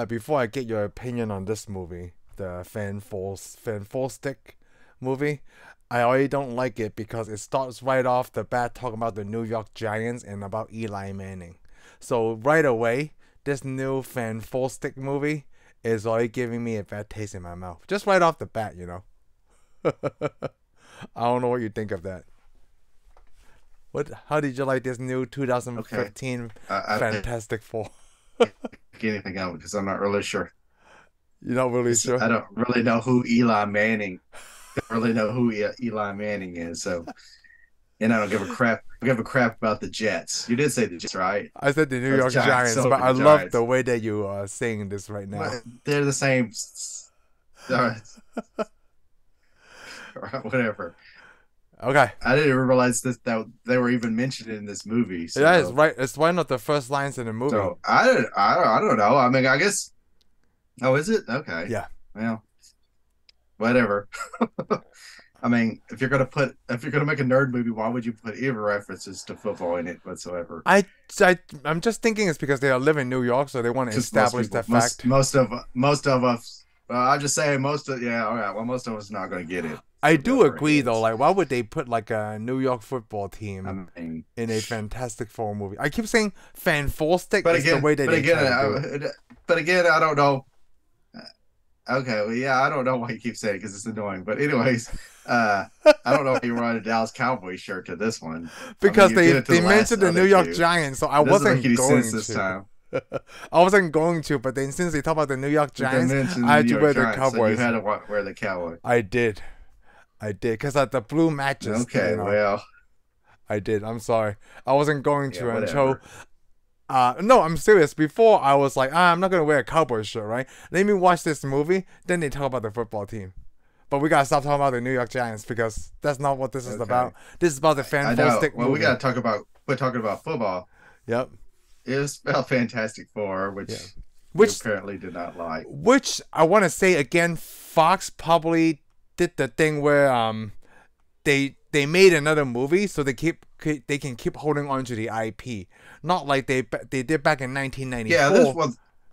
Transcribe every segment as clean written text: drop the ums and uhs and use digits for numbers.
Before I get your opinion on this movie, the Fant4stic movie, I already don't like it because it starts right off the bat talking about the New York Giants and about Eli Manning. So right away, this new Fant4stic movie is already giving me a bad taste in my mouth. Just right off the bat, you know. I don't know what you think of that. How did you like this new 2015 Fantastic Four? Anything else because I'm not really sure. You're not really sure? I don't really know who Eli Manning. Don't really know who Eli Manning is. So, and I don't give a crap. I give a crap about the Jets. You did say the Jets, right? I said the New York Giants, but I love the way that you are saying this right now. But they're the same. Whatever. Okay. I didn't even realize that they were even mentioned in this movie. So. Yeah, it's right. It's one of the first lines in the movie. So I don't know. I mean, I guess. Oh, is it? Okay. Yeah. Well, whatever. I mean, if you're gonna make a nerd movie, why would you put any references to football in it whatsoever? I'm just thinking it's because they live in New York, so they want to establish that fact. Most of us. I'm just saying most of all right. Well, most of us are not gonna get it. I do agree though. Like, why would they put like a New York football team in a Fantastic Four movie? I keep saying Fant4stic is the way that they try to do it. But again, I don't know. Okay, well, yeah, I don't know why you keep saying it because it's annoying. But anyways, I don't know if you wearing a Dallas Cowboys shirt to this one because they mentioned the New York Giants, so I wasn't going to. I wasn't going to, but then since they talk about the New York Giants, I had to wear the Cowboys. So you had to wear the Cowboy. I did, because the blue matches. Okay, you know, well, I did. I'm sorry, I wasn't going to until. No, I'm serious. Before I was like, I'm not gonna wear a Cowboy shirt, right? Let me watch this movie, then they talk about the football team. But we gotta stop talking about the New York Giants because that's not what this is about. This is about the Fant4stic movie. Well, we gotta quit talking about football. Yep. It's about Fantastic Four, which apparently did not like. Which I want to say again, Fox probably did the thing where they made another movie so they can keep holding on to the IP. Not like they did back in 1994. Yeah,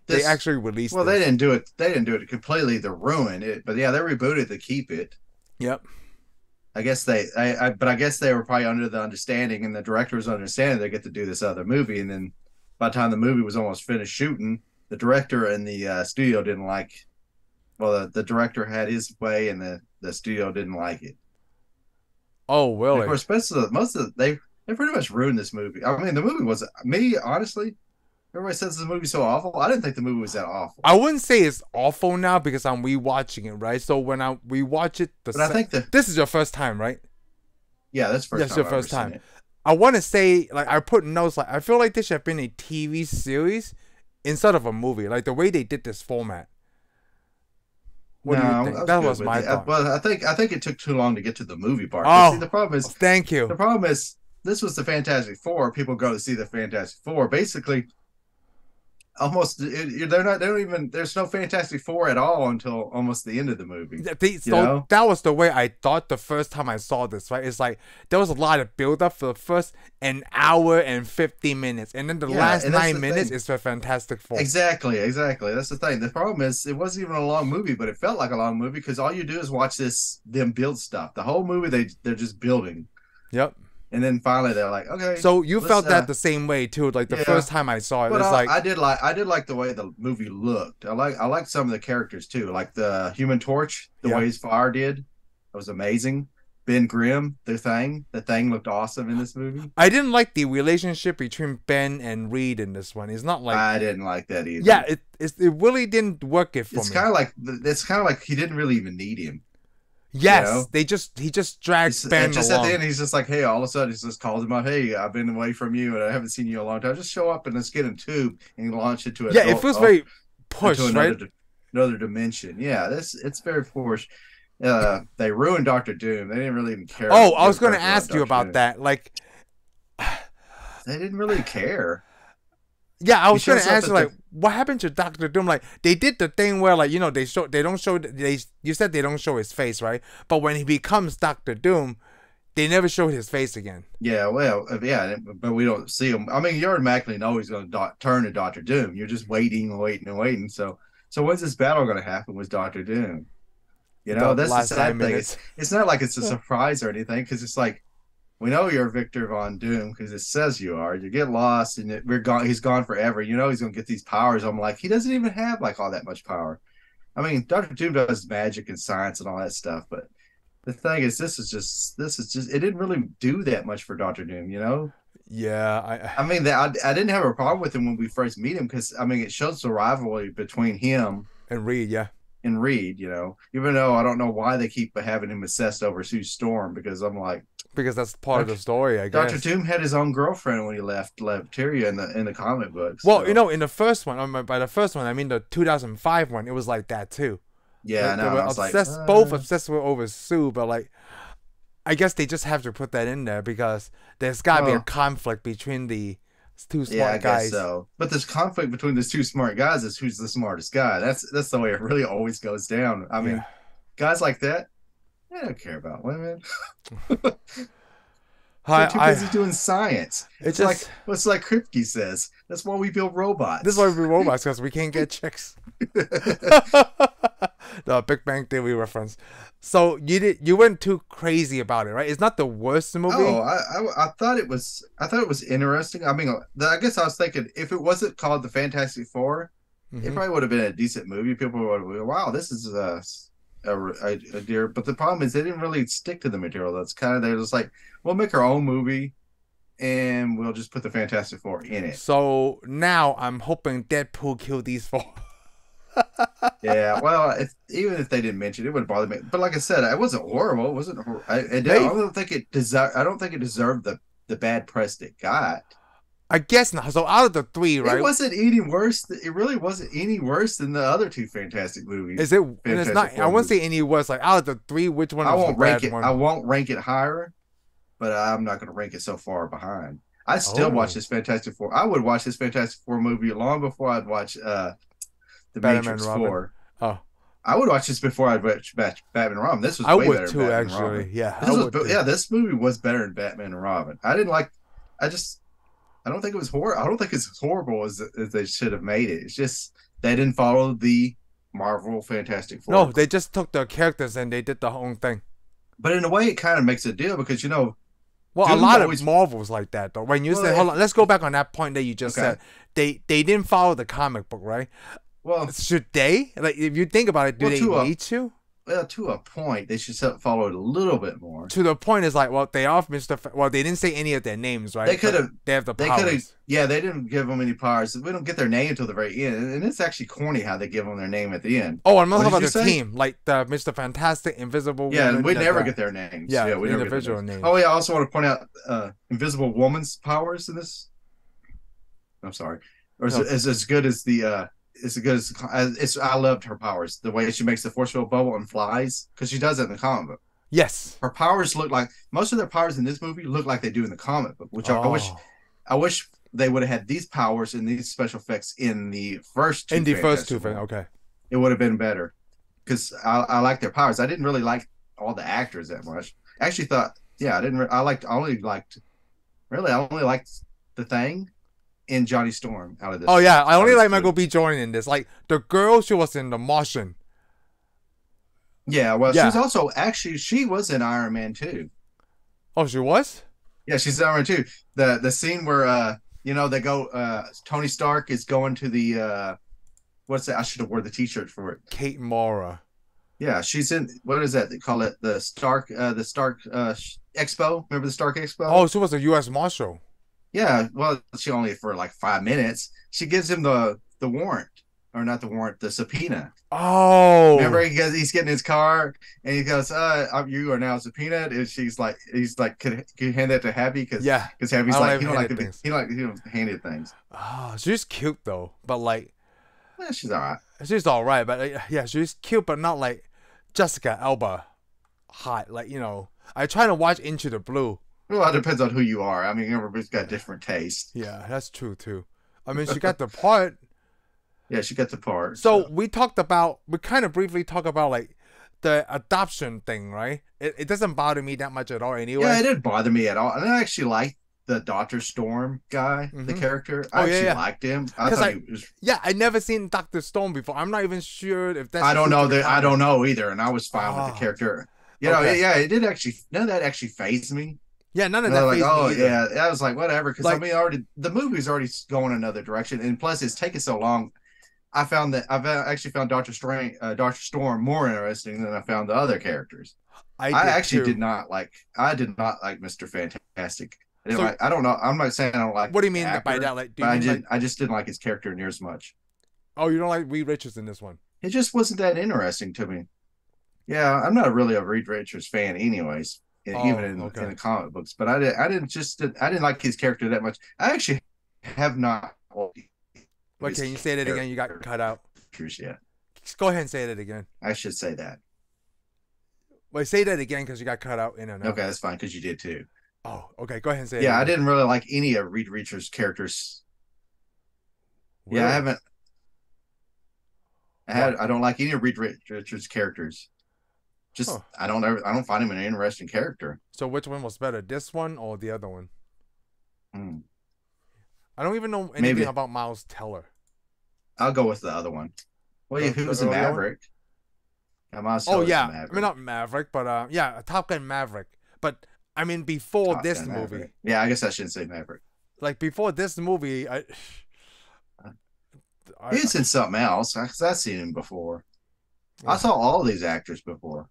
they actually released. Well, they didn't do it. They didn't do it completely to ruin it, but yeah, they rebooted to keep it. Yep. I guess I guess they were probably under the understanding, and the director was understanding they get to do this other movie, and then by the time the movie was almost finished shooting, the director and the studio didn't like. Well, the director had his way, and the studio didn't like it. Oh, really? And of course, most of they pretty much ruined this movie. I mean, the movie was honestly. Everybody says the movie's so awful. I didn't think the movie was that awful. I wouldn't say it's awful now because I'm rewatching it, right? So when I rewatch it, but I think this is your first time, right? Yeah, that's first. That's your first time. I want to say, like, I put notes like I feel like this should have been a TV series instead of a movie, like the way they did this format. What do you think? That was my thought. Well, I think it took too long to get to the movie part. Oh, see, the problem is, thank you. The problem is, this was the Fantastic Four. People go to see the Fantastic Four. Basically, almost they don't even. There's no Fantastic Four at all until almost the end of the movie. So that was the way I thought the first time I saw this. Right? It's like there was a lot of build up for the first an hour and 50 minutes, and then the last 9 minutes is for Fantastic Four. Exactly. That's the thing. The problem is it wasn't even a long movie, but it felt like a long movie because all you do is watch them build stuff. The whole movie they're just building. Yep. And then finally they're like, okay. So you felt that the same way too, like the first time I saw it. But it's like I did like the way the movie looked. I like some of the characters too, like the Human Torch, the way his fire did. That was amazing. Ben Grimm, the Thing looked awesome in this movie. I didn't like the relationship between Ben and Reed in this one. It's not like I didn't like that either. Yeah, it really didn't work for me. It's kind of like he didn't really even need him. Yes, he just dragged Ben just along. At the end, he's just like, hey, all of a sudden, he just calls him up. Hey, I've been away from you, and I haven't seen you in a long time. Just show up and let's get a tube and launch it to a it feels very pushed, right? Another dimension. Yeah, it's very pushed. They ruined Doctor Doom. They didn't really even care. Oh, I was going to ask you about that. Like, they didn't really care. Yeah, I was going to ask you, like, what happened to Doctor Doom? Like, they did the thing where, like, you know, you said they don't show his face, right? But when he becomes Doctor Doom, They never showed his face again. Yeah, well, yeah, but we don't see him. I mean, you automatically know he's going to turn to Doctor Doom. You're just waiting and waiting and waiting. So when's this battle going to happen with Doctor Doom? You know, The that's the last sad 9 thing. minutes. It's not like it's a surprise or anything, because it's like we know you're Victor Von Doom because it says you are. You get lost and we're gone. He's gone forever. You know he's going to get these powers. I'm like, he doesn't even have like all that much power. I mean, Doctor Doom does magic and science and all that stuff, but the thing is, this is just it didn't really do that much for Doctor Doom, you know? Yeah, I mean, I didn't have a problem with him when we first meet him, because I mean, it shows the rivalry between him and Reed, yeah. and Reed, you know, even though I don't know why they keep having him obsessed over Sue Storm, because I'm like, Because that's part of the story, I guess. Doctor Doom had his own girlfriend when he left Lepteria in the comic books. Well, so. you know, in the first one, by the first one, I mean the 2005 one, it was like that too. Yeah, like, no, they were I was obsessed, like, both obsessed with over Sue, but like, I guess they just have to put that in there because there's got to be a conflict between the two smart guys. Guess so. But this conflict between these two smart guys is who's the smartest guy. That's the way it really always goes down. I mean, guys like that, they don't care about women. They're too busy doing science. It's just like Kripke says. That's why we build robots. This is why we build robots, because we can't get chicks. The Big Bang Theory reference. So you went too crazy about it, right? It's not the worst movie. Oh, I thought it was interesting. I mean, I guess I was thinking if it wasn't called the Fantastic Four, it probably would have been a decent movie. People would have been, wow, this is a dear. But the problem is they didn't really stick to the material. That's kind of, they're just like, we'll make our own movie and we'll just put the Fantastic Four in it. So now I'm hoping Deadpool killed these four. Yeah, well, even if they didn't mention it, it wouldn't bother me. But like I said, it wasn't horrible. It wasn't. I don't think it deserved. I don't think it deserved the bad press it got. I guess not. So out of the three, right? It wasn't any worse. It really wasn't any worse than the other two Fantastic movies. Is it? And it's not. I won't say any worse. Like out of the three, which one? I won't rank it. I won't rank it higher, but I'm not going to rank it so far behind. I still watch this Fantastic Four. I would watch this Fantastic Four movie long before I'd watch the Matrix 4. Oh, I would watch this before I'd watch Batman and Robin. This was way better than Batman and Robin. Yeah, this movie was better than Batman and Robin. I don't think it was horrible. I don't think it's as horrible as they should have made it. It's just they didn't follow the Marvel Fantastic Four. No, they just took the characters and they did the whole thing. But in a way, it kind of makes a deal because, you know, well, a lot of Marvels like that though. When you said, hold on, let's go back on that point that you just said. They didn't follow the comic book, right? Well, should they? Like, if you think about it, do they need to? Well, to a point, they should follow it a little bit more. To the point is like, well, they are well, they didn't say any of their names, right? They could have. They have the powers. Yeah, they didn't give them any powers. We don't get their name until the very end, and it's actually corny how they give them their name at the end. Oh, I'm not talking about the team, like the Mr. Fantastic, Invisible. Yeah, and we never get their names. Yeah, we never get their names. Oh yeah, I also want to point out Invisible Woman's powers in this. I'm sorry, or is as good as the. It's as good as I loved her powers. The way she makes the force field bubble and flies, because she does it in the comic book. Yes, her powers look like most of their powers in this movie look like they do in the comic book, which I wish they would have had these powers and these special effects in the first two. Okay, it would have been better because I like their powers. I didn't really like all the actors that much. I actually thought, yeah, I didn't. I only liked the Thing. In Johnny Storm out of this. Oh yeah, I only like Michael B. Jordan in this. Like the girl, she was in The Martian. Yeah, well, she's also she was in Iron Man 2. Oh, she was? Yeah, she's in Iron Man 2. The scene where they go Tony Stark is going to the what's that? I should have wore the t-shirt for it. Kate Mara. Yeah, she's in, what is that? They call it the Stark Expo. Remember the Stark Expo? Oh, she was a US Marshal. Yeah, well, she only for like 5 minutes. She gives him the warrant, or not the warrant, the subpoena. Oh, remember he's getting his car and he goes, "You are now subpoenaed." And he's like, "Can you hand that to Happy?" Because Happy's like, he don't hand things. Oh, she's cute though, but like, she's all right. She's all right, but yeah, she's cute, but not like Jessica Alba hot. Like I try to watch Into the Blue. Well, it depends on who you are. I mean, everybody's got different tastes. Yeah, that's true too. I mean, she got the part. Yeah, she got the part. So we kind of briefly talked about like the adoption thing, right? It doesn't bother me that much at all Yeah, anyway. it didn't bother me at all. And I actually liked the Doctor Storm guy, the Mm-hmm. character. Oh I yeah, actually yeah. liked him. I Because thought I he was. I never seen Doctor Stone before. I'm not even sure if that's I don't true to know the that. I comic. don't know either. And I was fine with the Ah, character. okay. Yeah, it did actually. None of that actually phased me. Yeah, none of And they're that like, fazed me oh either. yeah, I was like, whatever, because I Like, mean, already the movie's already going another direction, and plus it's taken so long. I found that I've actually found Doctor Storm more interesting than I found the other characters. I I did actually too. I did not like Mr. Fantastic. I didn't So, like. I don't know. I'm not saying I don't like what do you the mean by actor, that? Like, do but you mean like, I just didn't like his character near as much. oh, you don't like Reed Richards in this one? It just wasn't that interesting to me. Yeah, I'm not really a Reed Richards fan, anyways, even Oh, in okay. the comic books. But I didn't like his character that much. I actually have not liked Wait, his can you say that again? You got cut out. characters yet. Just go ahead and say that again. I should say that. Wait, say that again because you got cut out in and out. Okay, that's fine because you did too. Oh, okay. Go ahead and say it Yeah, I again. didn't really like any of Reed Richards' characters. Yeah, I Really? haven't. What? I don't like any of Reed Richards' characters. Huh. Just I don't find him an interesting character. So which one was better, this one or the other one? Hmm. I don't even know anything Maybe about Miles Teller. I'll go with the other one. Well, The he was a earlier one? Maverick. I might Oh tell it's a yeah, I mean Maverick. not Maverick, but yeah, Top Gun Maverick. But I mean before Top this Gun movie, Maverick. Yeah, I guess I shouldn't say Maverick. like before this movie, I He's in something else. I've seen him before. I oh, saw all these actors before,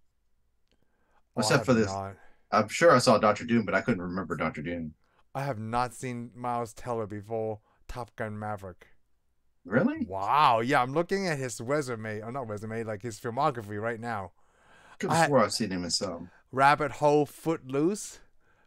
oh, I except have for this. not. I'm sure I saw Doctor Doom, but I couldn't remember Doctor Doom. I have not seen Miles Teller before Top Gun Maverick. Really? Wow, yeah, I'm looking at his resume, or not resume, like his filmography right now. Could have I swore I've seen him in some. Rabbit Hole, Footloose,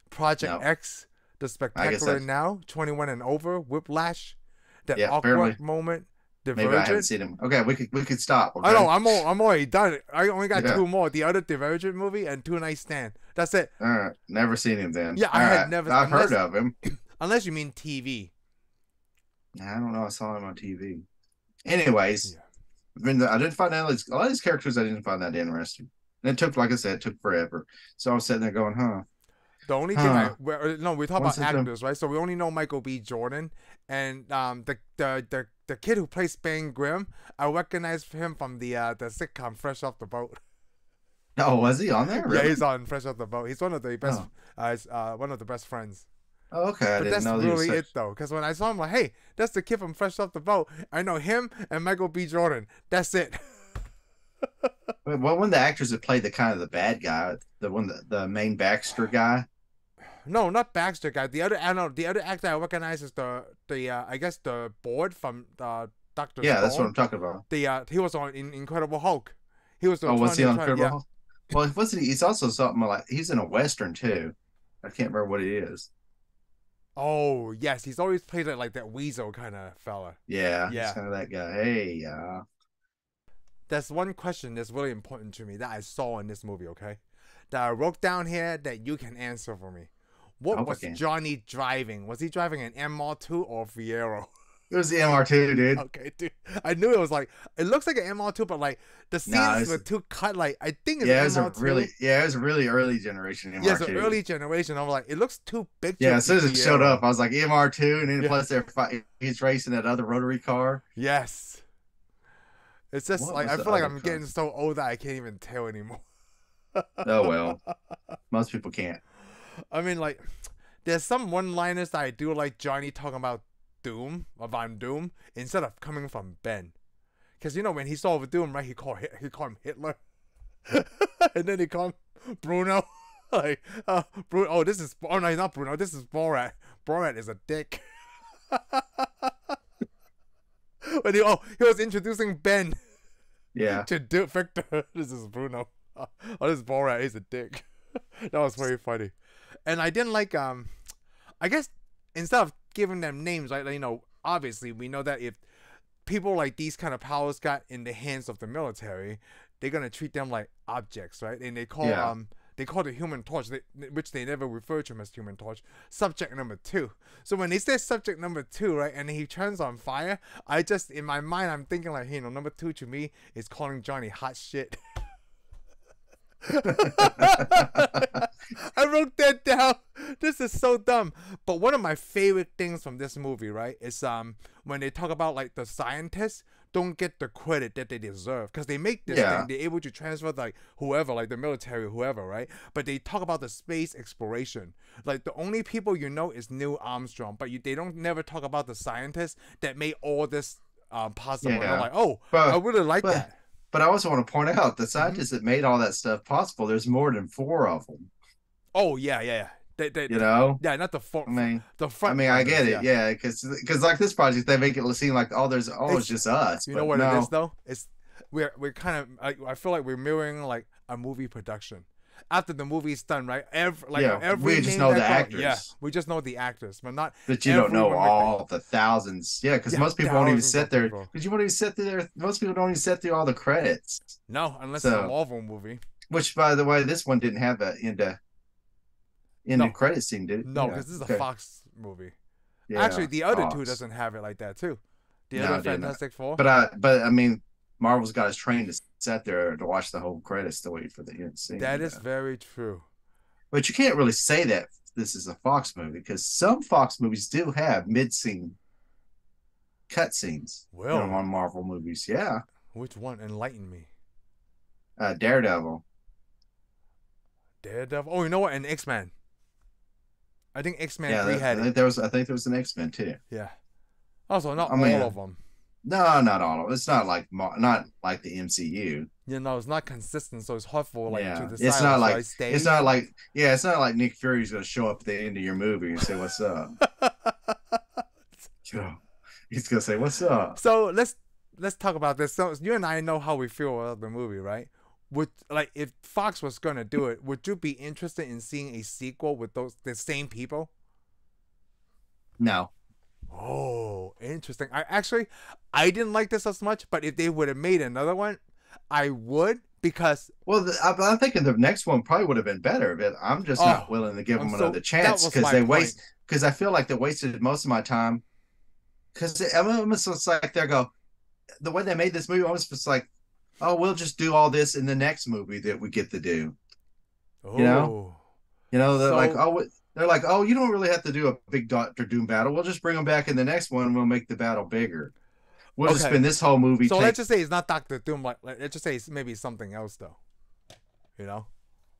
Project No, X, The I guess Spectacular that's Now, 21 and Over, Whiplash, That yeah. Awkward Apparently, Moment, maybe I haven't Divergent. seen him. Okay, we could stop. I know, Okay. I'm already done. I only got Yeah. two more. The other Divergent movie and Two Night Stand. That's it. All right. Never seen him then. Yeah, All I had right. never, I've unless heard of him. unless you mean TV. I don't know. I saw him on TV. Anyways, Yeah. I didn't find a lot of these characters. I didn't find that interesting. And it took, like I said, it took forever. So I was sitting there going, huh, The only thing huh. no, we talk Once about it's actors, right? So we only know Michael B. Jordan and the kid who plays Spain Grimm. I recognize him from the sitcom Fresh Off the Boat. Oh, was he on there? Yeah, Really? he's on Fresh Off the Boat. He's one of the best, Oh. one of the best friends. Oh, okay. I But didn't that's know he was really such. it though, because when I saw him, like, hey, that's the kid from Fresh Off the Boat. I know him and Michael B. Jordan. That's it. Well, one of the actors that played the kind of the bad guy, the main Baxter guy. No, not Baxter guy. The other, I know the other actor I recognize is the I guess the board from Doctor Yeah, Stone. that's what I'm talking about. The he was on in Incredible Hulk. He was the Oh, was he on Incredible yeah. Hulk? Well, wasn't he? He's also something like he's in a western too. I can't remember what it is. Oh yes, he's always played it like that weasel kind of fella. Yeah, he's Yeah, kind of that guy. Hey, that's one question that's really important to me that I saw in this movie. Okay, that I wrote down here that you can answer for me. What oh, was okay. Johnny driving? Was he driving an MR2 or Fiero? It was the MR2, dude. Okay, dude. I knew it was like it looks like an MR2, but like the scenes No, were too cut. Like I think it's yeah, it was MR2. it was a really early generation MR2. Yeah, it's an early generation. I was like, it looks too big. Yeah, to as soon as be it showed Fiero. up, I was like MR2, and then Yeah. plus he's racing that other rotary car. Yes. It's just What like was I the feel like other I'm car? getting so old that I can't even tell anymore. Oh well, most people can't. I mean, like, there's some one-liners that I do like Johnny talking about Doom, about Doom, instead of coming from Ben. Because, you know, when he saw Doom, right, he called him Hitler. And then he called him Bruno. Like, Bruno, oh, this is, oh no, not Bruno, this is Borat. Borat is a dick. When he was introducing Ben Yeah, to do Victor. This is Bruno. Oh, this is Borat. He's a dick. That was very funny. And I didn't like I guess instead of giving them names, like, you know, obviously we know that if people like these kind of powers got in the hands of the military, they're gonna treat them like objects, right? And Yeah. they call the Human Torch, which they never refer to him as Human Torch, Subject Number 2. So when they say Subject Number 2, right, and he turns on fire, I just in my mind I'm thinking like, hey, you know, number 2 to me is calling Johnny hot shit. I wrote that down. This is so dumb. But one of my favorite things from this movie, right, is when they talk about like the scientists don't get the credit that they deserve because they make this thing, they're able to transfer like whoever, like the military, whoever, right? But they talk about the space exploration. Like the only people you know is Neil Armstrong, but they don't never talk about the scientists that made all this possible. And I'm like, oh, I really like that. But I also want to point out the scientists that made all that stuff possible. There's more than 4 of them. Oh yeah. They, you know, yeah, not the front. The front. I mean, I get it, yeah, because like this project, they make it seem like it's just us. You know what it is though? It's we're kind of. I feel like we're mirroring like a movie production. After the movie's done, right? We just know the actors. Yeah, we just know the actors, but not. But you don't know all the thousands. Yeah, because most people won't even sit there. Because you won't even sit there. Most people don't even sit through all the credits. No, unless it's a Marvel movie. Which, by the way, this one didn't have that in the credit scene, did it? No, because this is a Fox movie. Yeah, actually, the other two doesn't have it like that too. The other Fantastic Four. But I mean, Marvel's got us trained to sit there to watch the whole credits to wait for the end scene. That is very true. But you can't really say that this is a Fox movie because some Fox movies do have mid-scene cut scenes on Marvel movies. Yeah. Which one? Enlighten me. Daredevil. Oh, you know what? An X-Men. I think X-Men 3 had I think there was an X-Men too. Yeah. Also, not all of them. No, not all of them. It's not like the MCU. You know, it's not consistent, so it's hard for to decide. It's not like Nick Fury's gonna show up at the end of your movie and say what's up. He's gonna say what's up. So let's talk about this. So you and I know how we feel about the movie, right? If Fox was gonna do it, would you be interested in seeing a sequel with the same people? No. Oh, interesting. I didn't like this as much, but if they would have made another one, I would because. Well, I'm thinking the next one probably would have been better, but I'm just not willing to give them another chance because because I feel like they wasted most of my time. Because it's like the way they made this movie, almost was like, oh, we'll just do all this in the next movie that we get to do. Oh. They're like, oh, you don't really have to do a big Doctor Doom battle. We'll just bring them back in the next one and we'll make the battle bigger. We'll just spend this whole movie. So let's just say it's not Doctor Doom. Let's just say it's maybe something else, though. You know?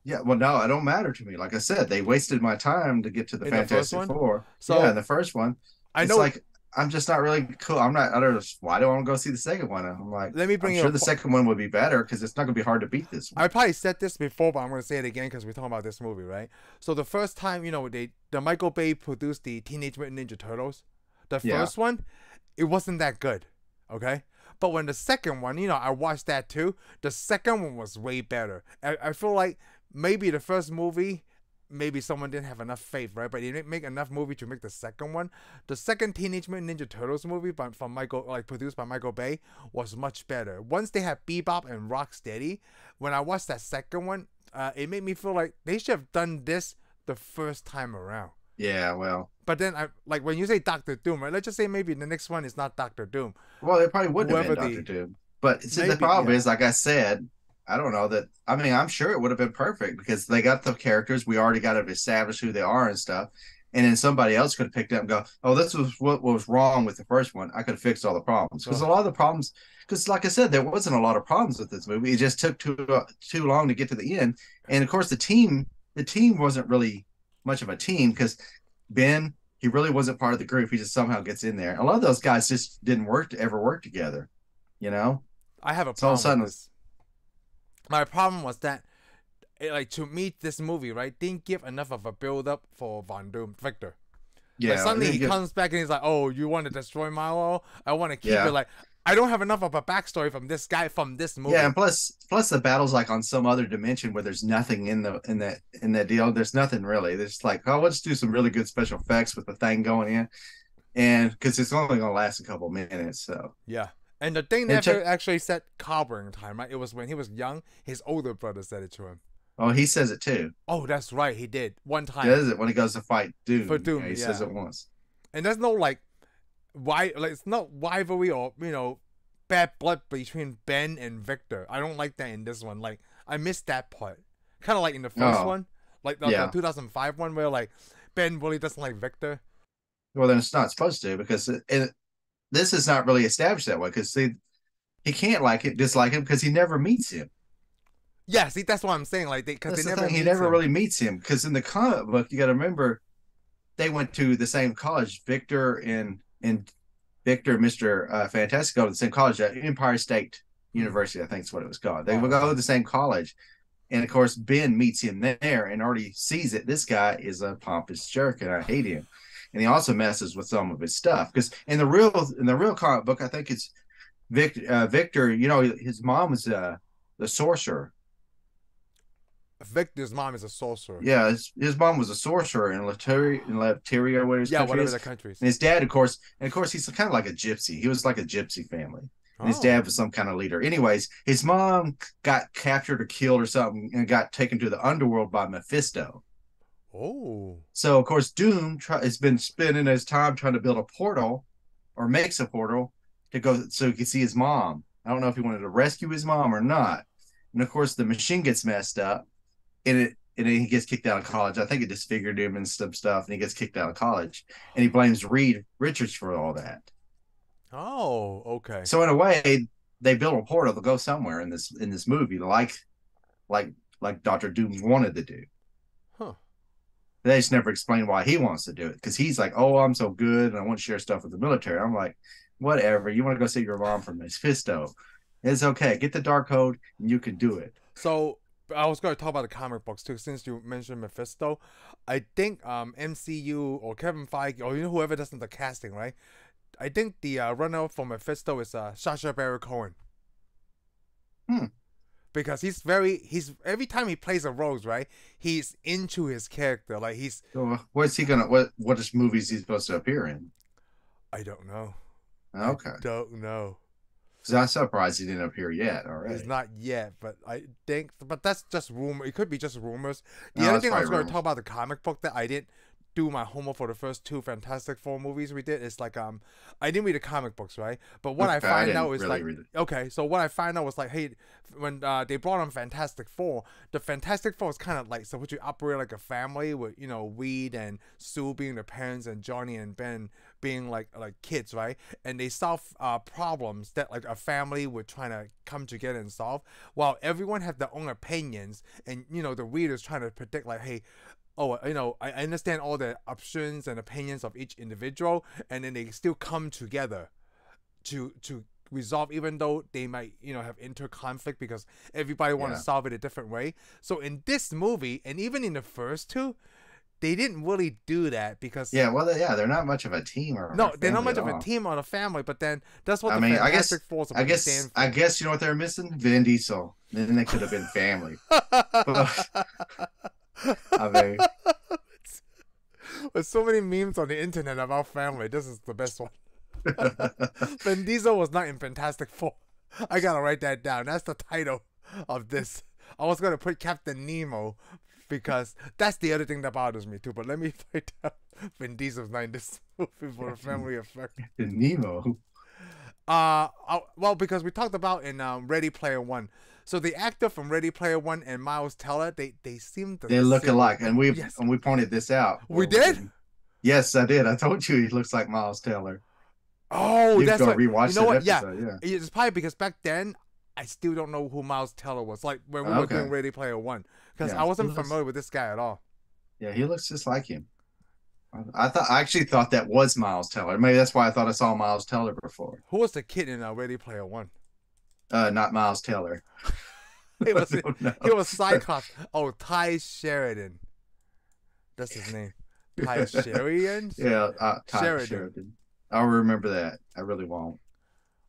Yeah, well, no, it don't matter to me. Like I said, they wasted my time to get to the Fantastic Four. So, yeah, in the first one. I'm just not really cool. Why do I want to go see the second one? I'm like, I'm sure the second one would be better because it's not going to be hard to beat this one. I probably said this before, but I'm going to say it again because we're talking about this movie, right? So the first time, the Michael Bay produced the Teenage Mutant Ninja Turtles. The first one, it wasn't that good, okay? But when the second one, I watched that too. The second one was way better. I feel like maybe the first movie, maybe someone didn't have enough faith, right? But they didn't make enough movie to make the second one. The second Teenage Mutant Ninja Turtles movie produced by Michael Bay was much better. Once they had Bebop and Rocksteady, when I watched that second one, it made me feel like they should have done this the first time around. Yeah, well. But then, when you say Doctor Doom, right? Let's just say maybe the next one is not Doctor Doom. Well, it probably wouldn't have been Doctor Doom. But the problem is, like I said, I don't know that. I mean, I'm sure it would have been perfect because they got the characters. We already got to establish who they are and stuff. And then somebody else could have picked up and go, oh, this was what was wrong with the first one. I could have fixed all the problems. Because a lot of the problems, because like I said, there wasn't a lot of problems with this movie. It just took too long to get to the end. And of course, the team wasn't really much of a team because Ben, he really wasn't part of the group. He just somehow gets in there. A lot of those guys just didn't ever work together. I have a problem with this. My problem was that, to meet this movie, right, didn't give enough of a build-up for Victor. Yeah. Suddenly he comes back and he's like, oh, you want to destroy my world? I want to keep it. I don't have enough of a backstory from this guy from this movie. Yeah, and plus the battle's on some other dimension where there's nothing in that deal. There's nothing really. There's let's do some really good special effects with the thing going in, and because it's only gonna last a couple minutes. So yeah. And the thing that actually set carbon time, right? It was when he was young, his older brother said it to him. Oh, he says it too. Oh, that's right. He did. One time. He does it when he goes to fight Doom. For Doom, he says it once. And there's no, it's not rivalry or, bad blood between Ben and Victor. I don't like that in this one. I missed that part. Kind of like in the first Oh, one, like the yeah. 2005 one, where like Ben really doesn't like Victor. Well, then it's not supposed to because this is not really established that way because he can't dislike him because he never meets him. Yeah, see, that's what I'm saying. Like, because they That's the never thing. He meets never him. really meets him because in the comic book, you got to remember they went to the same college. Victor, Mister Fantastic go to the same college at Empire State Hmm. University. I think is what it was called. They Oh, would go okay. to the same college, and of course Ben meets him there and already sees it. This guy is a pompous jerk, and I hate him. And he also messes with some of his stuff because in the real comic book, I think it's Victor. You know, his mom was the sorcerer. Victor's mom is a sorcerer. Yeah, his mom was a sorcerer in Latveria, where his Yeah, country whatever is. the countries. And his dad, of course, he's kind of like a gypsy. He was like a gypsy family. And his Oh. dad was some kind of leader. Anyways, his mom got captured or killed or something and got taken to the underworld by Mephisto. Oh. So, of course, Doom has been spending his time trying to build a portal or makes a portal to go so he can see his mom. I don't know if he wanted to rescue his mom or not. And of course, the machine gets messed up and he gets kicked out of college. I think it disfigured him and some stuff, and he gets kicked out of college. And he blames Reed Richards for all that. Oh, okay. So in a way, they built a portal to go somewhere in this movie, like like Doctor Doom wanted to do. Huh. They just never explain why he wants to do it because he's like, "Oh, I'm so good, and I want to share stuff with the military." I'm like, "Whatever. You want to go see your mom from Mephisto? It's okay. Get the dark code, and you can do it." So I was going to talk about the comic books too, since you mentioned Mephisto. I think MCU or Kevin Feige or whoever does the casting, right? I think the runner for Mephisto is Sacha Baron Cohen, Hmm. because he's every time he plays a role, right? He's into his character. Like he's So what's he gonna what is movies he's supposed to appear in? I don't know. I Okay. don't know. Because I'm surprised he didn't appear yet He's already. not yet, but I think, but that's just rumor. It could be just rumors. The No, other that's thing I was probably going to talk rumors. about the comic book that I didn't do my homework for the first two Fantastic Four movies we did is like I didn't read the comic books, right? But what I Okay, I find didn't out is really like read it. okay, so what I find out was like hey, when they brought on Fantastic Four, the Fantastic Four is kind of like supposed to operate like a family with Weed and Sue being the parents and Johnny and Ben being like kids, right? And they solve problems that like a family would trying to come together and solve, while everyone have their own opinions, and the readers trying to predict like, hey, oh, I understand all the options and opinions of each individual, and then they still come together to resolve, even though they might have inter-conflict because everybody want to Yeah. solve it a different way. So in this movie, and even in the first two, they didn't really do that because Yeah, well, yeah, they're not much of a team or a no, they're not family much at of a all. team or a family. But then that's what I the mean, I guess, Fantastic Four is I supposed to guess, stand I for. guess you know what they're missing? Vin Diesel. Then they could have been family. But, I mean, There's so many memes on the internet about family. This is the best one. Vin Diesel was not in Fantastic Four. I gotta write that down. That's the title of this. I was gonna put Captain Nemo because that's the other thing that bothers me too. But let me write down Vin Diesel's not in this movie for the family effect. Nemo. Well, because we talked about in Ready Player One. So the actor from Ready Player One and Miles Teller, they seem the They look same. alike, and we Yes, and we pointed this out. we did. Yes, I did. I told you he looks like Miles Teller. Oh, You have that's to go right. You rewatch know that what? Yeah, episode. Yeah. it's probably because back then I still don't know who Miles Teller was. Like when we were Okay. doing Ready Player One, because Yeah. I wasn't familiar with this guy at all. Yeah, he looks just like him. I actually thought that was Miles Teller. Maybe that's why I thought I saw Miles Teller before. Who was the kid in Ready Player One? Not Miles Teller. It was don't know. it was Cyclops. Oh, Ty Sheridan. That's his name. Ty Sheridan. Yeah, Tyler Sheridan. Sheridan. I'll remember that. I really won't.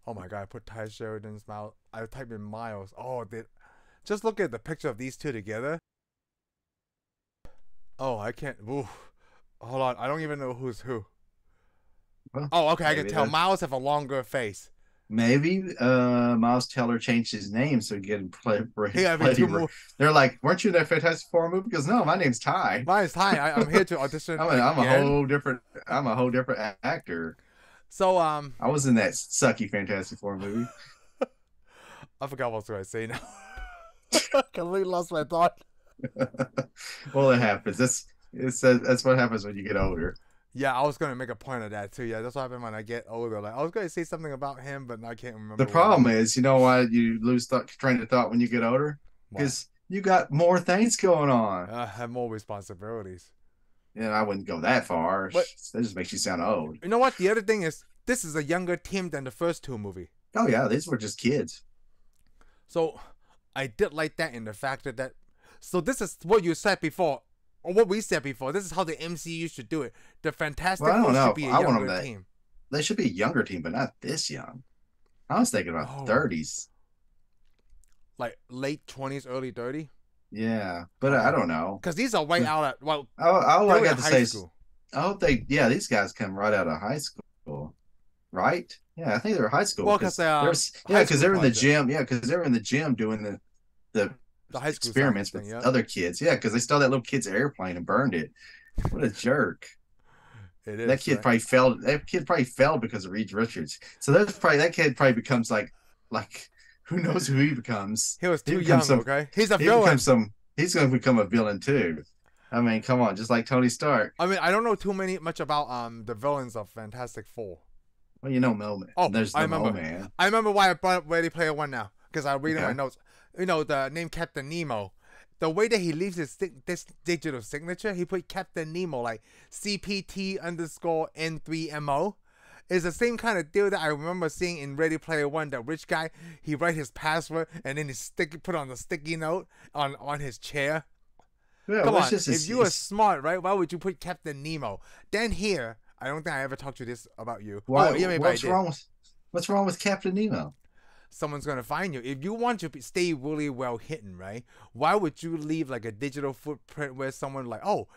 Oh my god! I put Ty Sheridan's Miles. I typed in Miles. Oh, just look at the picture of these two together. Oh, I can't. Ooh. Hold on. I don't even know who's who. Well, Oh, okay. I can maybe tell. Miles have a longer face. maybe Miles Teller changed his name so he could play. Hey, I mean, two more. They're like, weren't you in that Fantastic Four movie? Because no, my name's Ty. Mine's Ty. I'm here to audition I'm a again. whole different. I'm a whole different actor. So I was in that sucky Fantastic Four movie. I forgot what I was going to say now. Completely lost my thought. Well, it happens. That's what happens when you get older. Yeah, I was gonna make a point of that too. Yeah, that's what happened when I get older. Like I was gonna say something about him, but I can't The remember what it problem was. is, you know why you lose train of thought when you get older? Why? Because you got more things going on. I have more responsibilities. And I wouldn't go that far. But That just makes you sound old. you know what? The other thing is, this is a younger team than the first two movie. Oh yeah, these were just kids. So I did like that in the fact that so this is what you said before, or what we said before. This is how the MCU should do it. The Fantastic Well, I Four don't know. should be a I want them younger that team. they should be a younger team, but not this young. I was thinking about Oh, 30s. like late 20s, early 30. Yeah, but I Okay. don't know. Because these are right out at All they I were in got to high say is, school. I hope yeah, these guys come right out of high school, right? Yeah, I think they're high school. Well, because Yeah, because they're in the gym. Yeah, because they're in the gym doing the the high school experiments thing, with yeah. other kids. Yeah, because they stole that little kid's airplane and burned it. What a jerk! It is. That kid Right? probably fell. That kid probably fell because of Reed Richards. So that kid probably becomes like who knows who he becomes. He was He too becomes young. some. Okay, he's a He villain. becomes some. He's going to become a villain too. I mean, come on, just like Tony Stark. I mean, I don't know too much about the villains of Fantastic Four. Well, you know, Millman. Oh, There's I no remember. man. I remember why I brought up Ready Player One now, because I read in my Okay. notes. You know, the name Captain Nemo. The way that he leaves this digital signature, he put Captain Nemo like CPT_N3MO. Is the same kind of deal that I remember seeing in Ready Player One. That rich guy, he write his password and then put on the sticky note on his chair. Yeah, Come well, on, if you were smart, right? Why would you put Captain Nemo? Then here, I don't think I ever talked to this about you. why, Oh, yeah, maybe I did. what's wrong with Captain Nemo? Someone's gonna find you. If you want to stay really well hidden, right? Why would you leave like a digital footprint where someone like, oh,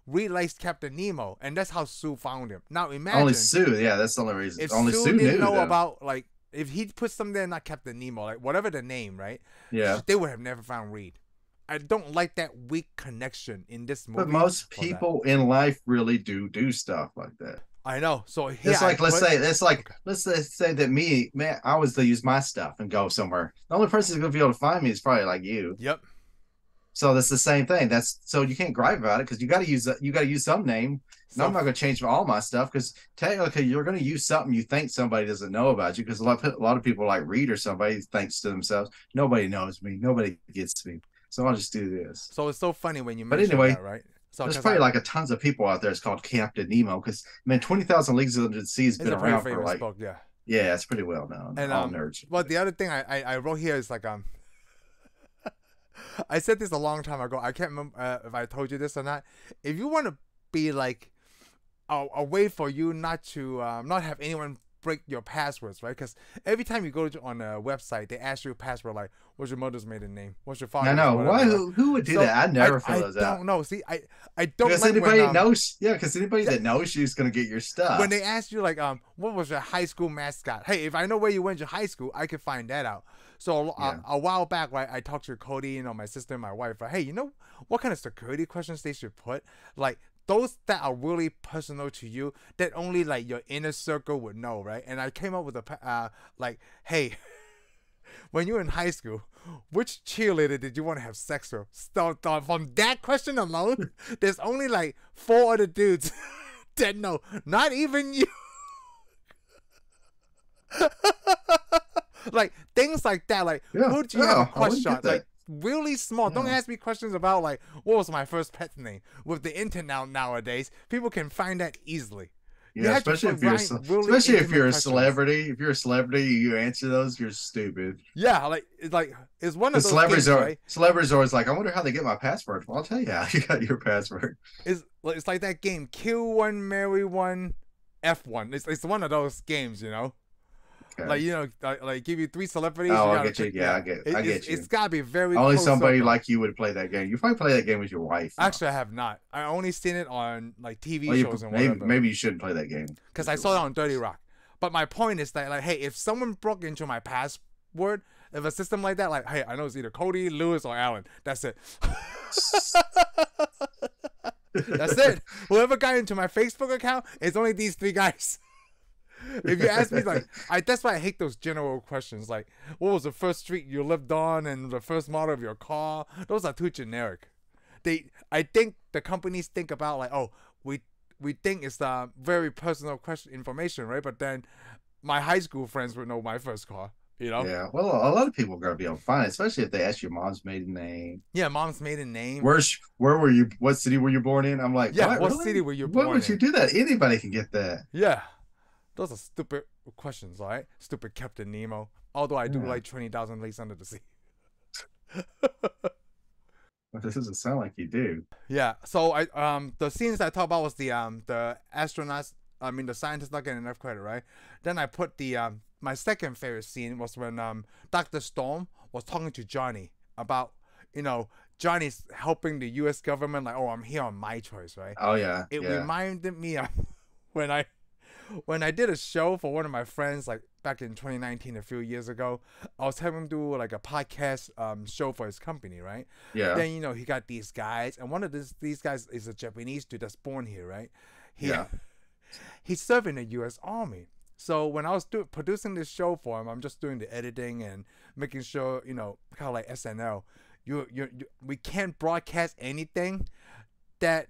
realized Captain Nemo, and that's how Sue found him. Now imagine Only Sue, yeah, that's the only reason. if Only Sue Sue didn't knew know though. about like if he put something there, not Captain Nemo, like whatever the name, right? Yeah, They would have never found Reed. I don't like that weak connection in this movie. but most for that. people in life really do stuff like that. I know. So here It's like let's okay. let's say that man, I was to use my stuff and go somewhere. The only person who's gonna be able to find me is probably like you. Yep. So that's the same thing. That's so you can't gripe about it because you got to use some name. So, I'm not going to change all my stuff because technically you're going to use something you think somebody doesn't know about you because a lot of people like Reed or somebody thinks to themselves, nobody knows me, nobody gets me, so I'll just do this. so it's so funny when you But mention anyway, that, right? So there's probably like a tons of people out there. It's called Captain Nemo because man, 20,000 Leagues Under the Sea has been it's a pretty around for famous like book, yeah. yeah, it's pretty well known. And All nerds. well, the other thing I wrote here is like I said this a long time ago. I can't remember if I told you this or not. If you want to be like a way for you not to not have anyone break your passwords, right? Because every time you go on a website, they ask you a password like, "What's your mother's maiden name? What's your father's?" I know. whatever, Why? right? Who would do So, that? I never fill I those out. don't know. See, I don't Because like anybody when, knows, yeah, because anybody that knows you is going to get your stuff. when they ask you like what was your high school mascot? Hey, if I know where you went to high school, I could find that out. So Yeah. a while back, right, I talked to Cody, you know, my sister and my wife. Like, hey, you know what kind of security questions they should put? Like those that are really personal to you, that only like your inner circle would know, right? And I came up with a like, hey, when you were in high school, which cheerleader did you want to have sex with? So from that question alone, there's only like 4 other dudes that know, not even you. Like things like that, like Yeah. who did you have a Oh, I wouldn't crush on? get that. Like really small. Don't Yeah. ask me questions about like what was my first pet's name. With the internet nowadays, people can find that easily. You Yeah, have to especially put if you're really especially if intimate you're a questions. celebrity. If you're a celebrity, you answer those, you're stupid. Yeah, like it's one The of those celebrities games, are right? celebrities are always like, I wonder how they get my password. Well, I'll tell you how you got your password. It's like that game, kill one, marry one, F1. It's one of those games, you know. Okay. Like, you know, like give you 3 celebrities. Oh, I gotta get you. pick- Yeah, I get you. It's gotta be very Only close somebody circle. like you would play that game. You probably play that game with your wife. Actually, I have not. I only seen it on like TV Well, shows and whatever. maybe you shouldn't play that game Because I saw it on Dirty Rock. But my point is that, like, hey, if someone broke into my password, if a system like that, like, hey, I know it's either Cody, Lewis, or Alan. That's it. That's it. Whoever got into my Facebook account, it's only these 3 guys. If you ask me, like, that's why I hate those general questions. Like, what was the first street you lived on and the first model of your car? Those are too generic. I think the companies think about like, oh, we think it's very personal question information, right? But then my high school friends would know my first car. You know? Yeah. Well, a lot of people are gonna be able to find it, especially if they ask your mom's maiden name. Yeah, mom's maiden name. Where were you? What city were you born in? I'm like, yeah, what really? city were you born in? Why would you do that? Anybody can get that. Yeah. Those are stupid questions, right? Stupid Captain Nemo. Although I do like 20,000 Leagues Under the Sea. But this doesn't sound like you do. Yeah. So the scenes I talked about was the astronauts. I mean the scientists not getting enough credit, right? Then I put the my second favorite scene was when Dr. Storm was talking to Johnny about, you know, Johnny's helping the U.S. government, like, oh, I'm here on my choice, right? Oh yeah. It reminded me of when I did a show for one of my friends, like back in 2019, a few years ago. I was having him do like a podcast show for his company, right? Yeah. Then, you know, he got these guys, and one of these guys is a Japanese dude that's born here, right? He's serving the U.S. Army. So when I was producing this show for him, I'm just doing the editing and making sure, you know, kind of like SNL. We can't broadcast anything that,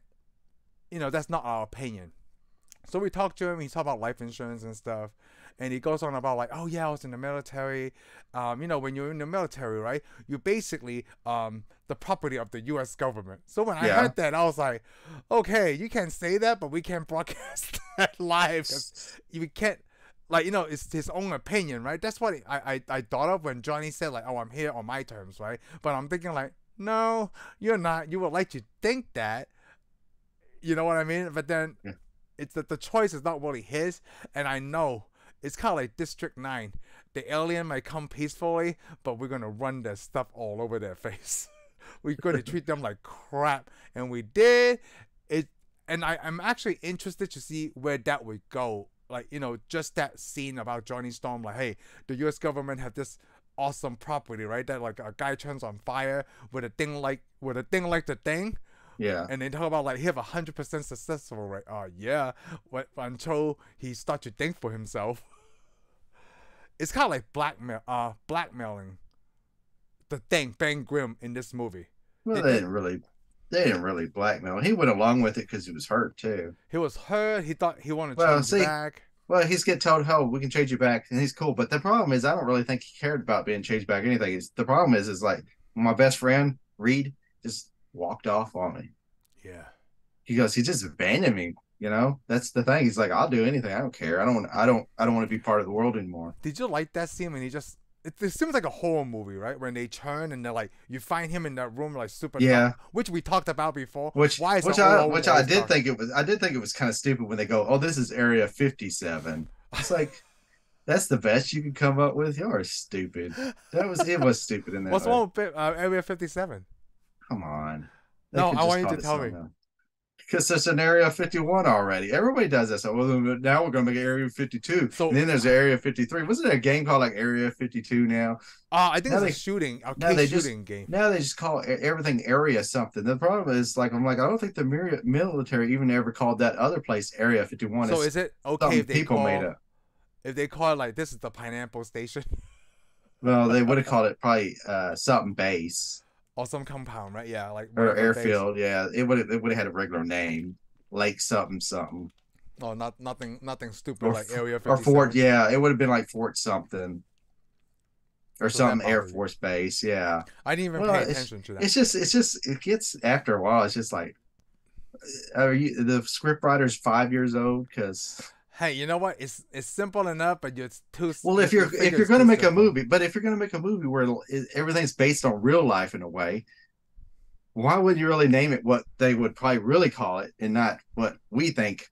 you know, that's not our opinion. So we talked to him. He talked about life insurance and stuff, and he goes on about like, oh yeah, I was in the military. You know, when you're in the military, right, you're basically the property of the U.S. government. So when I heard that, I was like, okay, you can say that, but we can't broadcast that live because we can't. Like, you know, it's his own opinion, right? That's what I thought of when Johnny said, like, oh, I'm here on my terms, right? But I'm thinking, like, no, you're not. You would like to think that. You know what I mean? But then it's that the choice is not really his. And I know it's kind of like District 9. The alien might come peacefully, but we're going to run their stuff all over their face. We're going to treat them like crap. And we did. And I'm actually interested to see where that would go. Like, you know, just that scene about Johnny Storm, like, hey, the U.S. government have this awesome property, right? That like a guy turns on fire with a thing like the thing. Yeah. And they talk about like he have 100% successful rate. Yeah. Until he start to think for himself. It's kind of like blackmailing the thing, Ben Grimm in this movie. Well, they didn't really blackmail. He went along with it because he was hurt too. He was hurt. He thought he wanted to change back. Well, he's get told, "Oh, we can change you back," and he's cool. But the problem is, I don't really think he cared about being changed back. Anything. The problem is like my best friend Reed just walked off on me. Yeah. He goes, he just abandoned me. You know, that's the thing. He's like, I'll do anything. I don't care. I don't want to be part of the world anymore. Did you like that scene when he just? It seems like a horror movie, right? When they turn and they're like, you find him in that room like super dark, which we talked about before. I did think it was kind of stupid when they go, oh, this is Area 57. It's like, that's the best you could come up with. You're stupid. It was stupid in that. What's wrong with Area 57? Come on. No, I want you to tell me. Because there's an Area 51 already. Everybody does that. So now we're going to make Area 52. So, and then there's Area 53. Wasn't there a game called like Area 52 now? I think it's a shooting game. Now they just call everything Area something. The problem is, like, I'm like, I don't think the military even ever called that other place Area 51. So is it okay if they call it like, this is the Pineapple Station? Well, they would have called it probably something base. Or some compound, right? Yeah, like or airfield. Base. Yeah, it would have had a regular name, Lake something. Oh, nothing stupid like Area 57. Or Fort. Yeah, it would have been like Fort something, or some Air Force base. Yeah, I didn't even pay attention to that. It's just it gets after a while. It's just like, the script writer's 5 years old because. Hey, you know what? It's simple enough, but it's too. Well, if you're going to make a movie, but if you're going to make a movie where everything's based on real life in a way, why would you really name it what they would probably really call it, and not what we think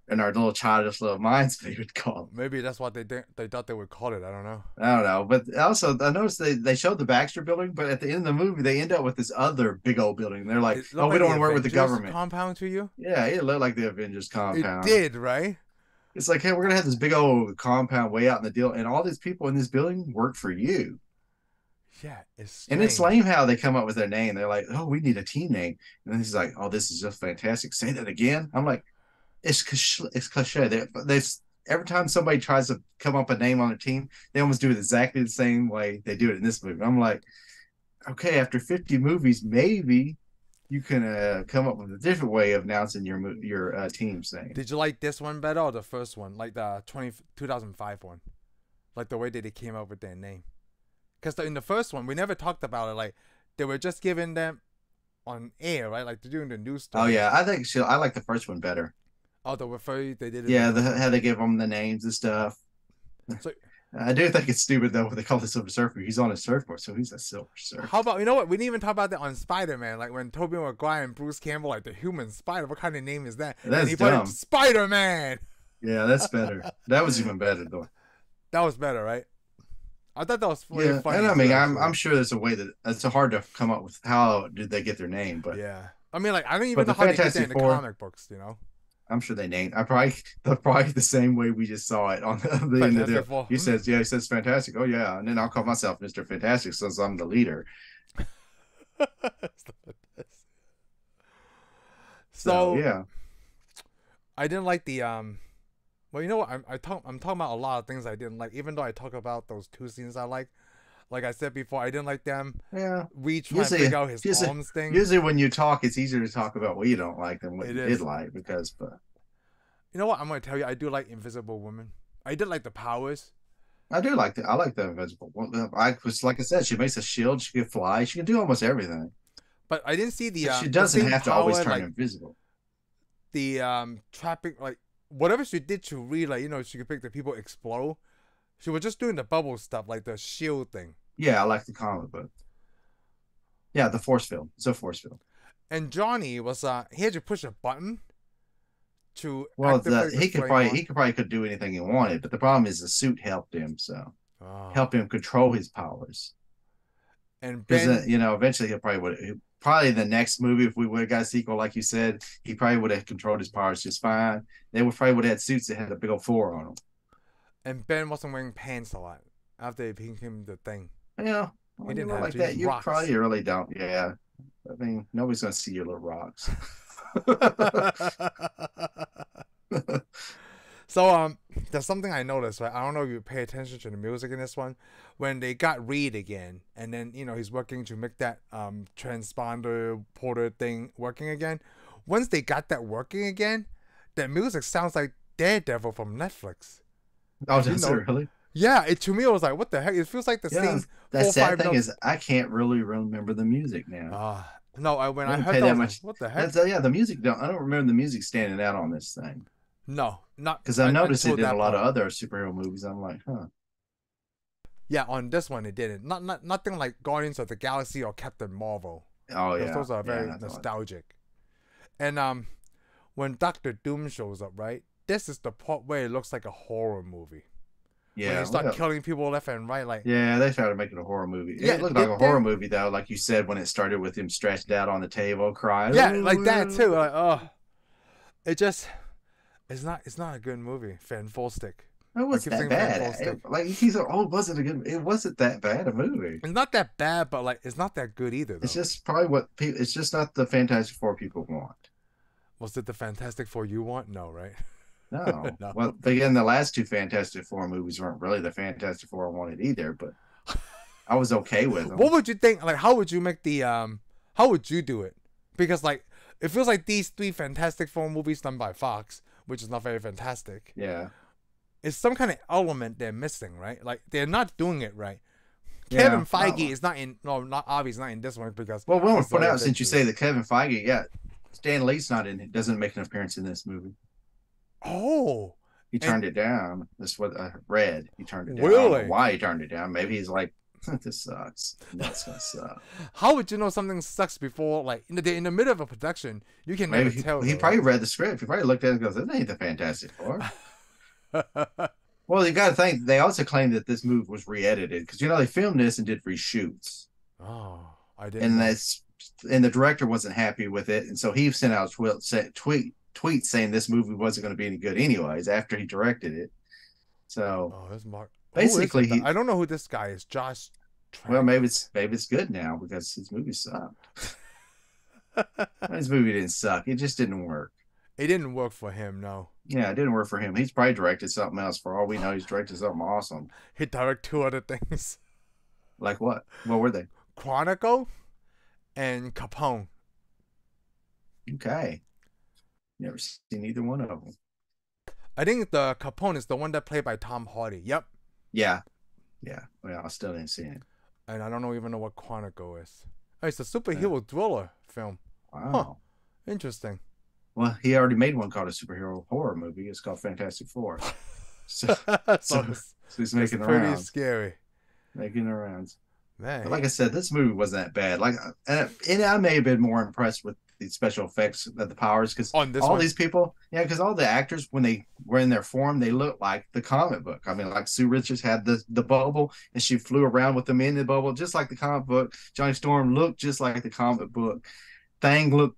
in our little childish little minds they would call it? Maybe that's what they thought they would call it. I don't know. But also, I noticed they showed the Baxter building, but at the end of the movie, they end up with this other big old building. They're like, oh, we don't want to work with the government. Compound to you? Yeah, it looked like the Avengers compound. It did, right? It's like, hey, we're gonna have this big old compound way out in the deal, and all these people in this building work for you. Yeah, it's strange. And it's lame how they come up with their name. They're like, oh, we need a team name, and then he's like, oh, this is just fantastic. Say that again. I'm like, it's cliche. They every time somebody tries to come up a name on a team, they almost do it exactly the same way they do it in this movie. I'm like, okay, after 50 movies, maybe you can come up with a different way of announcing your team's name. Did you like this one better or the first one, like the 2005 one, like the way that they came up with their name? Because in the first one, we never talked about it. Like they were just giving them on air, right? Like they're doing the news story. Oh yeah, I like the first one better. Oh, the refer they did it. Yeah, how they give them the names and stuff. So, I do think it's stupid though. They call the Silver Surfer. He's on a surfboard, so he's a Silver Surfer. how about, you know what? We didn't even talk about that on Spider-Man. Like when Tobey Maguire and Bruce Campbell, like the human spider. What kind of name is that? That's and he dumb. put it Spider-Man. Yeah, that's better. That was even better though. That was better, right? I thought that was really funny. And I mean, too, I'm sure there's a way that it's hard to come up with how did they get their name, but yeah. I mean, like I don't even know the how they get that Fantastic in the Four, comic books. You know. I'm sure they named. They're probably the same way we just saw it on the end of Fantastic the. Four. He says, "Yeah," he says, "Fantastic." Oh yeah, and then I'll call myself Mr. Fantastic since I'm the leader. So yeah, I didn't like the Well, you know what? I'm talking about a lot of things I didn't like. Even though I talk about those two scenes I like. Like I said before, I didn't like them. yeah. We try to figure out his arms thing. Usually, when you talk, it's easier to talk about what you don't like than what you did like because. But you know what? I'm gonna tell you, I do like Invisible Woman. I did like the powers. I like the Invisible Woman. Like I said, she makes a shield. She can fly. She can do almost everything. But I didn't see the. She doesn't have to always turn like, invisible. The trapping, like whatever she did to Ree, like she could make the people explode. She was just doing the bubble stuff, like the shield thing. Yeah, I like the comic book. Yeah, the force field. It's a force field. And Johnny was he had to push a button to he could probably do anything he wanted, but the problem is the suit helped him, so helped him control his powers. And Ben, eventually he'll probably the next movie, if we would have got a sequel, like you said, he probably would have controlled his powers just fine. They would have had suits that had a big old 4 on them. And Ben wasn't wearing pants a lot after they gave him the thing. Yeah, he didn't like that. You probably really don't. Yeah, I mean, nobody's gonna see your little rocks. So there's something I noticed, right? I don't know if you pay attention to the music in this one. When they got Reed again, and then he's working to make that transponder porter thing working again. Once they got that working again, that music sounds like Daredevil from Netflix. Oh, does it really? Yeah, to me it was like, what the heck? It feels like the same. That sad thing is, I can't really remember the music now. No, when I heard that much, what the heck? The music. I don't remember the music standing out on this thing. No, not because I noticed it in a lot of other superhero movies. I'm like, huh. Yeah, on this one it didn't. Nothing like Guardians of the Galaxy or Captain Marvel. Oh yeah, those are very nostalgic. And when Doctor Doom shows up, right? This is the part where it looks like a horror movie. Yeah, when they start killing people left and right, like they started making a horror movie. Yeah, it looked like a horror movie though, like you said when it started with him stretched out on the table crying. Yeah, like that too. Like it's not a good movie. Fant4stic. It wasn't that bad. It wasn't that bad a movie. It's not that bad, but like it's not that good either. Though. It's just probably it's just not the Fantastic Four people want. Was it the Fantastic Four you want? No, right? No. No. Well, again, the last 2 Fantastic Four movies weren't really the Fantastic Four I wanted either, but I was okay with them. What would you think? Like, how would you make the how would you do it? Because like it feels like these 3 Fantastic Four movies done by Fox, which is not very fantastic. Yeah. It's some kind of element they're missing, right? Like they're not doing it right. Kevin Feige is not in. No, not obviously not in this one because. Well, we want to point out since you say that Kevin Feige, Stan Lee's not in it. Doesn't make an appearance in this movie. Oh. He turned it down. That's what I read. He turned it down. Really? I don't know why he turned it down. Maybe he's like, this sucks. That's gonna suck. How would you know something sucks before, like in the middle of a production? You can never tell. He probably read the script. He probably looked at it and goes, "That ain't the Fantastic Four." Well, you got to think. They also claimed that this movie was re-edited because they filmed this and did reshoots. Oh, I didn't. And the director wasn't happy with it, and so he sent out a tweet saying this movie wasn't going to be any good anyways after he directed it. So, that's Mark. Basically, I don't know who this guy is. Josh Trank. Well, maybe it's good now because his movie sucked. His movie didn't suck. It just didn't work. It didn't work for him, no. Yeah, it didn't work for him. He's probably directed something else. For all we know, he's directed something awesome. He directed 2 other things. Like what? What were they? Quantico and Capone. Okay. Never seen either one of them. I think the Capone is the one that played by Tom Hardy. Yep. Yeah. Yeah. Well, I still didn't see it. And I don't even know what Quantico is. Oh, it's a superhero thriller film. Wow. Huh. Interesting. Well, he already made one called a superhero horror movie. It's called Fantastic Four. So he's making the rounds. Pretty scary. Making the rounds. Man. But like I said, this movie wasn't that bad. Like, and I may have been more impressed with the special effects of the powers because all these people, because all the actors when they were in their form, they looked like the comic book. I mean, like Sue Richards had the bubble and she flew around with them in the bubble, just like the comic book. Johnny Storm looked just like the comic book. Thing looked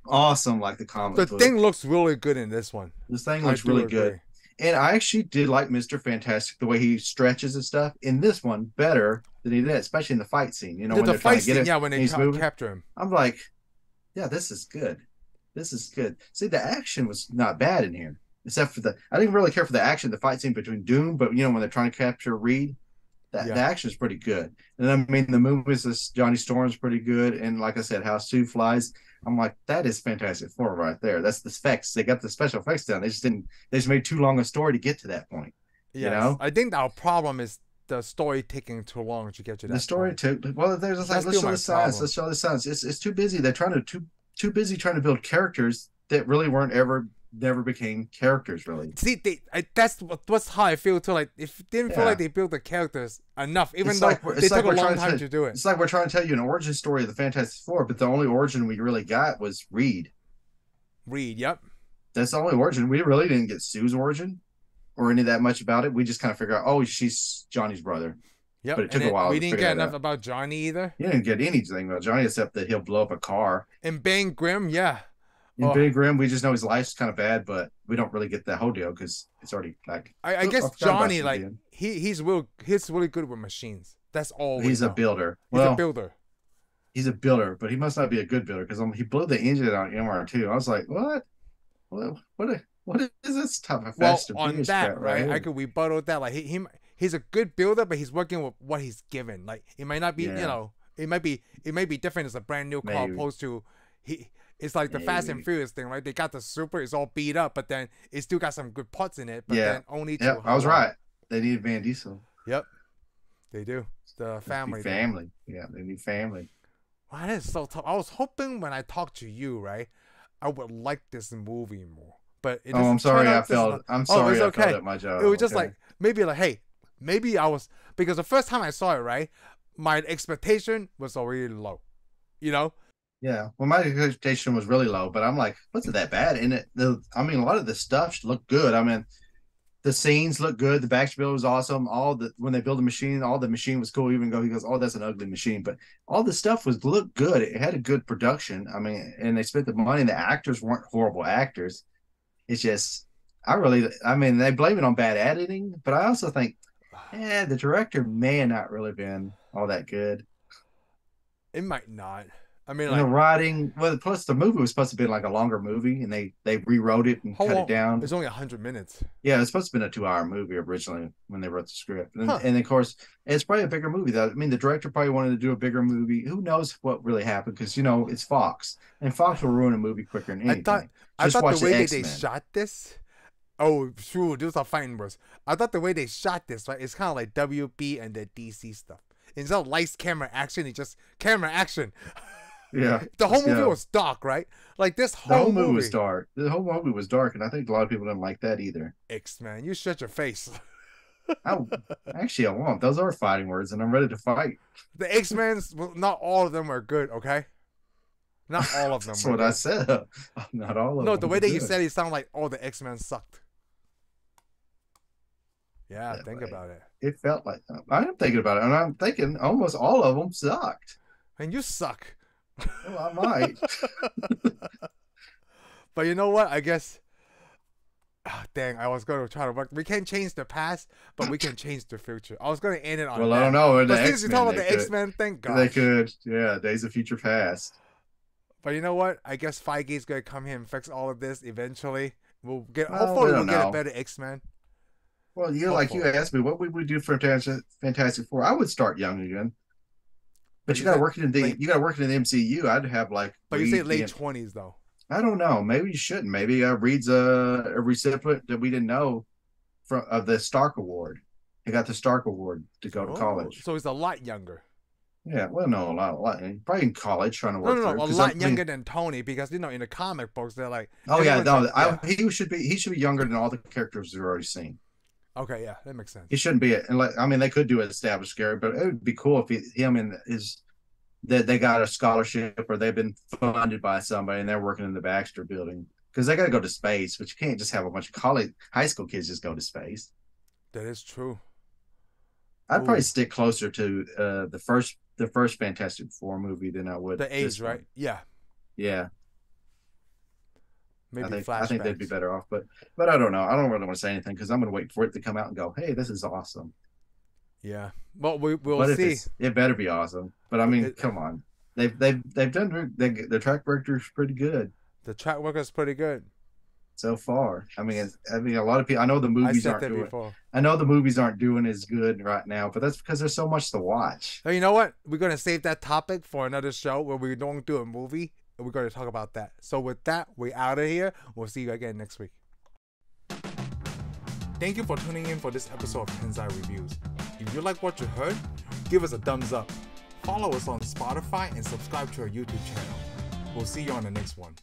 awesome like the comic book. The Thing looks really good in this one. This Thing looks really good. And I actually did like Mr. Fantastic, the way he stretches and stuff. In this one, better than he did, especially in the fight scene. You know, when the they're trying fight to get scene, it, when they capture him. I'm like, yeah, this is good. This is good. See, the action was not bad in here, except for I didn't really care for the action, the fight scene between Doom, but you know, when they're trying to capture Reed, the action is pretty good. And I mean, the movies, Johnny Storm's pretty good. And like I said, how Sue flies, I'm like, that is Fantastic Four right there. That's the specs. They got the special effects down. They just made too long a story to get to that point. Yes. You know? I think our problem is the story taking too long to get to that. The story took, well, there's like, let's show the science. Let's show the science. It's too busy. They're too busy trying to build characters that really never became characters, really. See, that's how I feel too. Like, if didn't feel like they built the characters enough, even though they took a long time to do it. It's like we're trying to tell you an origin story of the Fantastic Four, but the only origin we really got was Reed. Yep. That's the only origin. We really didn't get Sue's origin or any of that much about it. We just kind of figure out, oh, she's Johnny's brother. Yep. But it took a while. We didn't get enough about Johnny either. You didn't get anything about Johnny except that he'll blow up a car. And Ben Grimm, In Ben Grimm, we just know his life's kind of bad, but we don't really get that whole deal because it's already like. I guess Johnny, like he's really good with machines. That's all. He's a builder. He's a builder. He's a builder, but he must not be a good builder because he blew the engine out MR2. I was like, what? What is this type of Fast and on that, right? I could rebuttal that. Like he's a good builder, but he's working with what he's given. Like it might not be, it might be different as a brand new car opposed to It's like the Fast and Furious thing, right? They got the Super, it's all beat up, but then it still got some good parts in it. But then only to I was right. They need Van Diesel. Yep, they do. The family. Yeah, they need family. Wow, that is so tough. I was hoping when I talked to you, right, I would like this movie more. But it I'm sorry I felt at my job. It was just like hey, maybe I was, because the first time I saw it, right, my expectation was already low. You know? Yeah. Well, my expectation was really low, but I'm like, wasn't that bad? And I mean, a lot of the stuff looked good. I mean, the scenes look good. The back build was awesome. When they build a machine, all the machine was cool. Even though he goes, oh, that's an ugly machine, but all the stuff looked good. It had a good production. I mean, and they spent the money. And the actors weren't horrible actors. It's just, they blame it on bad editing, but I also think, the director may have not really been all that good. It might not. I mean, the writing, plus the movie was supposed to be like a longer movie, and they rewrote it and cut it down. It's only 100 minutes. Yeah, it's supposed to be a 2-hour movie originally when they wrote the script. And of course, it's probably a bigger movie, though. I mean, the director probably wanted to do a bigger movie. Who knows what really happened? Because, it's Fox. And Fox will ruin a movie quicker than anything. I thought the way that they shot this, those are fighting words. I thought the way they shot this, right, it's kind of like WB and the DC stuff. Instead of lights, camera, action, it's just camera, action. Yeah. The whole movie was dark, right? Like this whole movie was dark. The whole movie was dark, and I think a lot of people didn't like that either. X-Man, you shut your face. I won't. Those are fighting words, and I'm ready to fight. The X-Men, not all of them are good, okay? Not all of them. That's what I said. Not all of them. No, the way that you said it sounded like all the X-Men sucked. Yeah, think about it. It felt like I am thinking about it, and I'm thinking almost all of them sucked. And you suck. Well, I might. But you know what? I guess. Dang, I was going to try to work. We can't change the past, but we can change the future. I was going to end it on. Well, I don't know. But since you talk about the X-Men, thank God. They could. Yeah, Days of Future Past. But you know what? I guess Feige's gonna come here and fix all of this eventually. We'll get. Well, Hopefully, we we'll don't get a know. better X-Men. Well, you asked me what we would do for Fantastic Four. I would start young again. But you got to work it in the MCU. I'd have like. But you say late 20s though. I don't know. Maybe you shouldn't. Maybe Reed's a recipient that we didn't know of the Stark Award. He got the Stark Award to go to college. So he's a lot younger. Yeah, well, no, a lot. Probably in college trying to work. No, a lot younger than Tony, because in the comic books they're like. Oh yeah, he should be younger than all the characters we've already seen. Okay, yeah, that makes sense. He shouldn't be. They could do an established character, but it would be cool if him and that they got a scholarship or they've been funded by somebody and they're working in the Baxter building, because they got to go to space, but you can't just have a bunch of high school kids just go to space. That is true. I'd probably stick closer to the first Fantastic Four movie than I would the age, right? Yeah. Maybe I think they'd be better off, but I don't know. I don't really want to say anything because I'm going to wait for it to come out and go, hey, this is awesome. Yeah, well, we'll see. It better be awesome. But I mean, come on, they've done their track record is pretty good. The track record is pretty good so far. I mean, a lot of people. I know the movies aren't doing as good right now, but that's because there's so much to watch. So you know what? We're gonna save that topic for another show where we don't do a movie. We're going to talk about that. So with that, we're out of here. We'll see you again next week. Thank you for tuning in for this episode of Tensai Reviews. If you like what you heard, give us a thumbs up. Follow us on Spotify and subscribe to our YouTube channel. We'll see you on the next one.